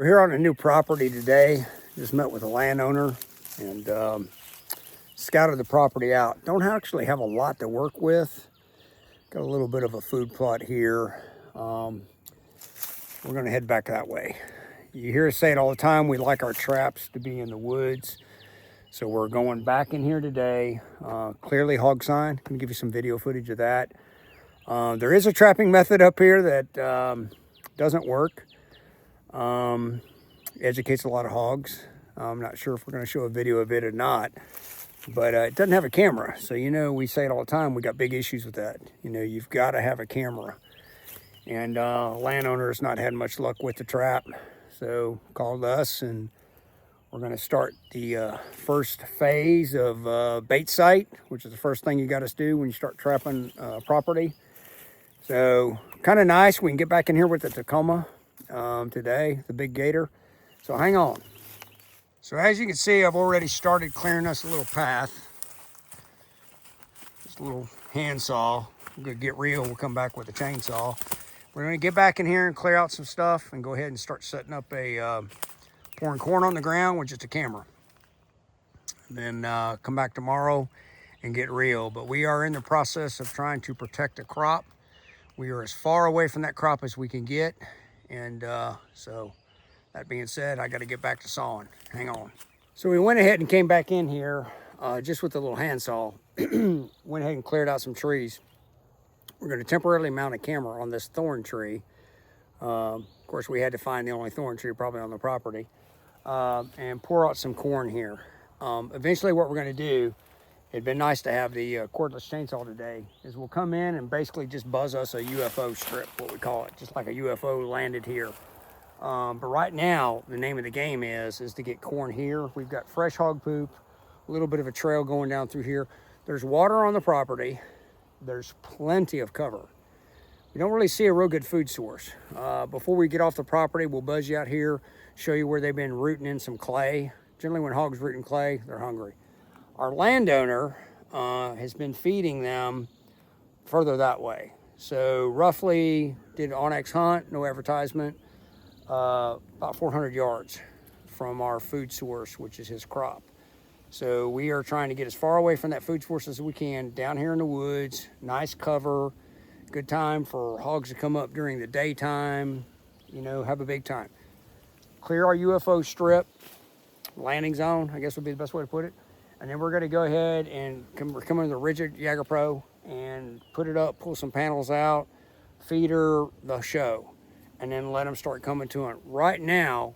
We're here on a new property today. Just met with a landowner and scouted the property out. Don't actually have a lot to work with. Got a little bit of a food plot here. We're gonna head back that way. You hear us say it all the time, we like our traps to be in the woods. So we're going back in here today. Clearly hog sign. I'm gonna give you some video footage of that. There is a trapping method up here that doesn't work. Educates a lot of hogs. I'm not sure if we're going to show a video of it or not, but it doesn't have a camera. So, we say it all the time, we got big issues with that. You've got to have a camera. And landowner's not had much luck with the trap. So called us and we're going to start the first phase of bait site, which is the first thing you got to do when you start trapping property. So kind of nice. We can get back in here with the Tacoma today, the big gator. So hang on. So as you can see, I've already started clearing us a little path. Just a little handsaw. We're gonna get real, we'll come back with a chainsaw. We're gonna get back in here and clear out some stuff and go ahead and start setting up a pouring corn on the ground with just a camera. And then come back tomorrow and get real. But we are in the process of trying to protect the crop. We are as far away from that crop as we can get. And so that being said, I got to get back to sawing. Hang on. So we went ahead and came back in here just with a little handsaw. Went ahead and cleared out some trees. We're going to temporarily mount a camera on this thorn tree. Of course, we had to find the only thorn tree probably on the property. And pour out some corn here. Eventually what we're going to do, it'd been nice to have the cordless chainsaw today, is we'll come in and basically just buzz us a UFO strip, what we call it, just like a UFO landed here. But right now, the name of the game is to get corn here. We've got fresh hog poop, a little bit of a trail going down through here. There's water on the property. There's plenty of cover. We don't really see a real good food source. Before we get off the property, we'll buzz you out here, show you where they've been rooting in some clay. Generally when hogs root in clay, they're hungry. Our landowner has been feeding them further that way. So roughly did an Onyx hunt, no advertisement, about 400 yards from our food source, which is his crop. So we are trying to get as far away from that food source as we can, down here in the woods, nice cover, good time for hogs to come up during the daytime, have a big time. Clear our UFO strip, landing zone, I guess would be the best way to put it. And then we're gonna go ahead and we're coming with a rigid Jagger Pro and put it up, pull some panels out, feed her the show, and then let them start coming to it. Right now,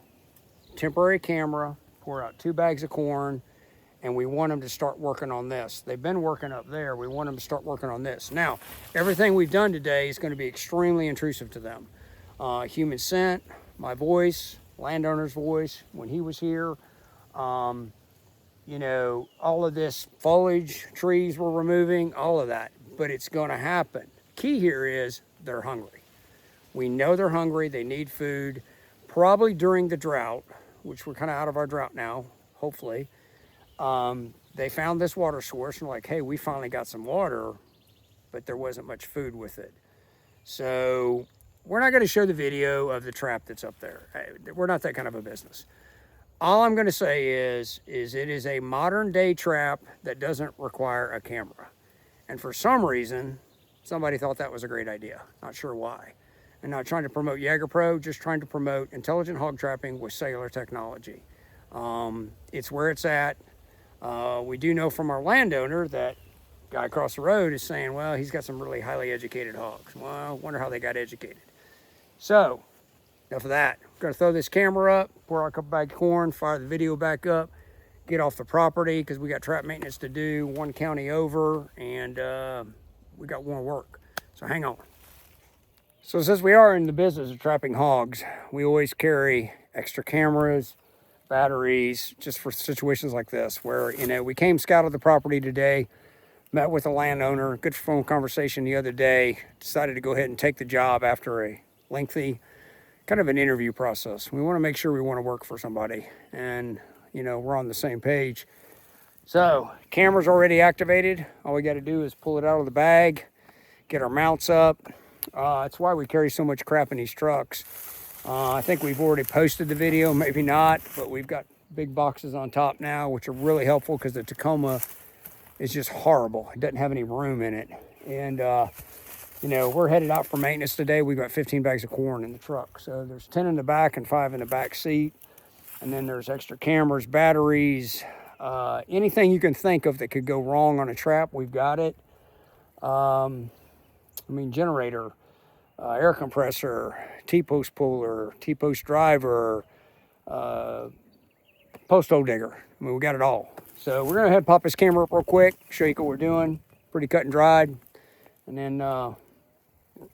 temporary camera, pour out 2 bags of corn, and we want them to start working on this. They've been working up there. We want them to start working on this. Now, everything we've done today is gonna be extremely intrusive to them. Human scent, my voice, landowner's voice when he was here. All of this foliage, trees we're removing, all of that, but it's gonna happen. Key here is they're hungry. We know they're hungry, they need food, probably during the drought, which we're kind of out of our drought now, hopefully. They found this water source and like, hey, we finally got some water, but there wasn't much food with it. So we're not gonna show the video of the trap that's up there. We're not that kind of a business. All I'm gonna say is it is a modern day trap that doesn't require a camera. And for some reason, somebody thought that was a great idea. Not sure why. And not trying to promote Jagger Pro, just trying to promote intelligent hog trapping with cellular technology. It's where it's at. We do know from our landowner that guy across the road is saying, well, he's got some really highly educated hogs. Well, I wonder how they got educated. So, enough of that. We're gonna throw this camera up, pour out a couple bags of corn, fire the video back up, get off the property because we got trap maintenance to do, 1 county over, and we got more work. So hang on. So since we are in the business of trapping hogs, we always carry extra cameras, batteries, just for situations like this where, we came scouted the property today, met with a landowner, good phone conversation the other day, decided to go ahead and take the job after a lengthy kind of an interview process. We want to make sure we want to work for somebody and, we're on the same page. So camera's already activated. All we got to do is pull it out of the bag, get our mounts up. That's why we carry so much crap in these trucks. I think we've already posted the video, maybe not, but we've got big boxes on top now, which are really helpful because the Tacoma is just horrible. It doesn't have any room in it. And, you know, we're headed out for maintenance today. We've got 15 bags of corn in the truck. So there's 10 in the back and 5 in the back seat. And then there's extra cameras, batteries, anything you can think of that could go wrong on a trap, we've got it. I mean, generator, air compressor, T-post puller, T-post driver, post hole digger. I mean, we got it all. So we're gonna head pop this camera up real quick, show you what we're doing. Pretty cut and dried, and then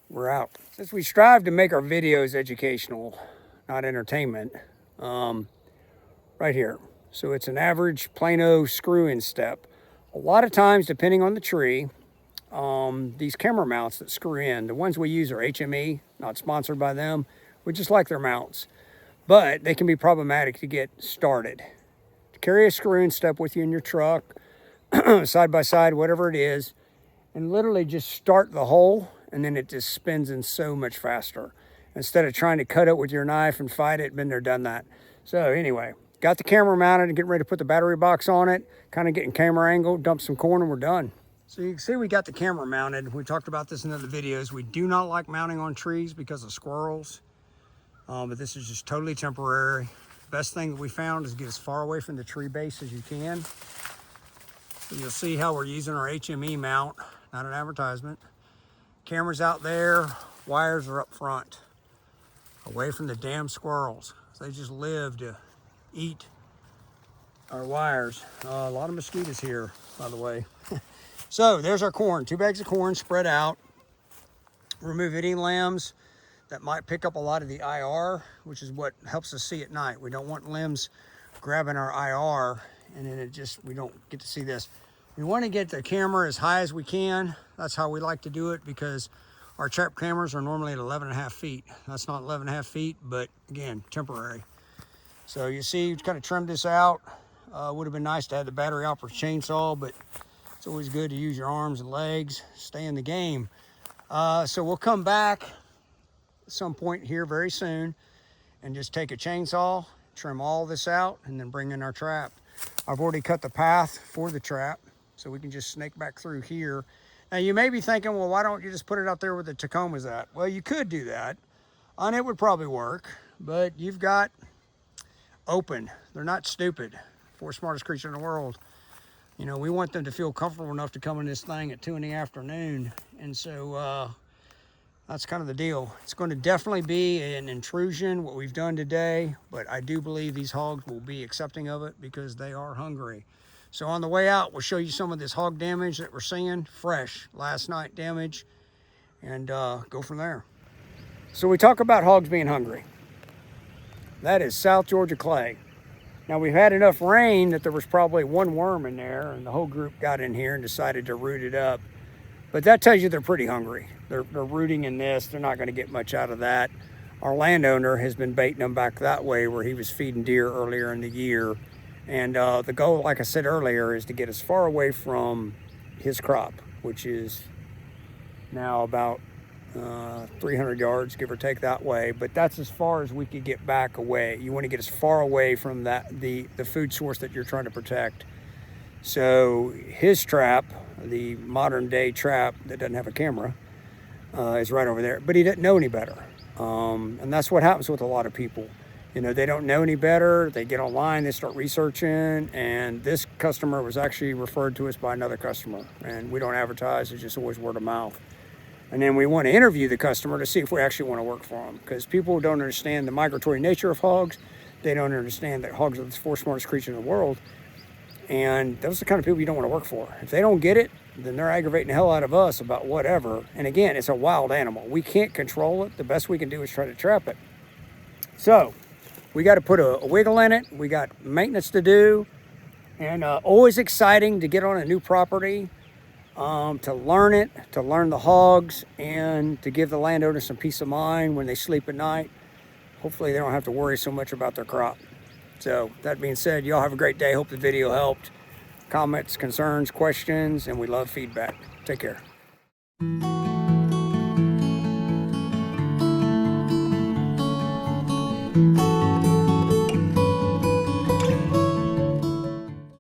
we're out. Since we strive to make our videos educational, not entertainment, right here. So it's an average Plano screw-in step. A lot of times, depending on the tree, these camera mounts that screw in, the ones we use are HME, not sponsored by them. We just like their mounts, but they can be problematic to get started. To carry a screw-in step with you in your truck, side by side, whatever it is, and literally just start the hole, and then it just spins in so much faster. Instead of trying to cut it with your knife and fight it, been there, done that. So anyway, got the camera mounted and getting ready to put the battery box on it, kind of getting camera angle, dump some corn, and we're done. So you can see we got the camera mounted. We talked about this in other videos. We do not like mounting on trees because of squirrels, but this is just totally temporary. Best thing that we found is get as far away from the tree base as you can. So you'll see how we're using our HME mount, not an advertisement. Camera's out there, wires are up front, away from the damn squirrels. So they just live to eat our wires. A lot of mosquitoes here, by the way. So there's our corn, 2 bags of corn spread out. Remove any limbs that might pick up a lot of the IR, which is what helps us see at night. We don't want limbs grabbing our IR, and then we don't get to see this. We want to get the camera as high as we can. That's how we like to do it, because our trap cameras are normally at 11.5 feet. That's not 11.5 feet, but again, temporary. So you see, kind of trimmed this out. Would have been nice to have the battery operated chainsaw, but it's always good to use your arms and legs, stay in the game. So we'll come back at some point here very soon and just take a chainsaw, trim all this out, and then bring in our trap. I've already cut the path for the trap, so we can just snake back through here. Now you may be thinking, well, why don't you just put it out there where the Tacoma's at? Well, you could do that, and it would probably work, but you've got open. They're not stupid. 4 smartest creature in the world. You know, we want them to feel comfortable enough to come in this thing at 2 in the afternoon. And so that's kind of the deal. It's going to definitely be an intrusion, what we've done today, but I do believe these hogs will be accepting of it because they are hungry. So on the way out, we'll show you some of this hog damage that we're seeing, fresh, last night damage, and go from there. So we talk about hogs being hungry. That is South Georgia clay. Now, we've had enough rain that there was probably 1 worm in there, and the whole group got in here and decided to root it up. But that tells you they're pretty hungry. They're rooting in this. They're not going to get much out of that. Our landowner has been baiting them back that way where he was feeding deer earlier in the year. And the goal, like I said earlier, is to get as far away from his crop, which is now about 300 yards, give or take, that way. But that's as far as we could get back away. You want to get as far away from the food source that you're trying to protect. So his trap, the modern day trap that doesn't have a camera, is right over there, but he didn't know any better. And that's what happens with a lot of people. You know, they don't know any better. They get online, they start researching, and this customer was actually referred to us by another customer. And we don't advertise, it's just always word of mouth. And then we want to interview the customer to see if we actually want to work for them, because people don't understand the migratory nature of hogs. They don't understand that hogs are the 4th smartest creature in the world. And those are the kind of people you don't want to work for. If they don't get it, then they're aggravating the hell out of us about whatever. And again, it's a wild animal. We can't control it. The best we can do is try to trap it. So we got to put a wiggle in it. We got maintenance to do. And always exciting to get on a new property. To learn it, to learn the hogs, and to give the landowner some peace of mind when they sleep at night. Hopefully they don't have to worry so much about their crop. So that being said, y'all have a great day. Hope the video helped. Comments, concerns, questions, and we love feedback. Take care. you.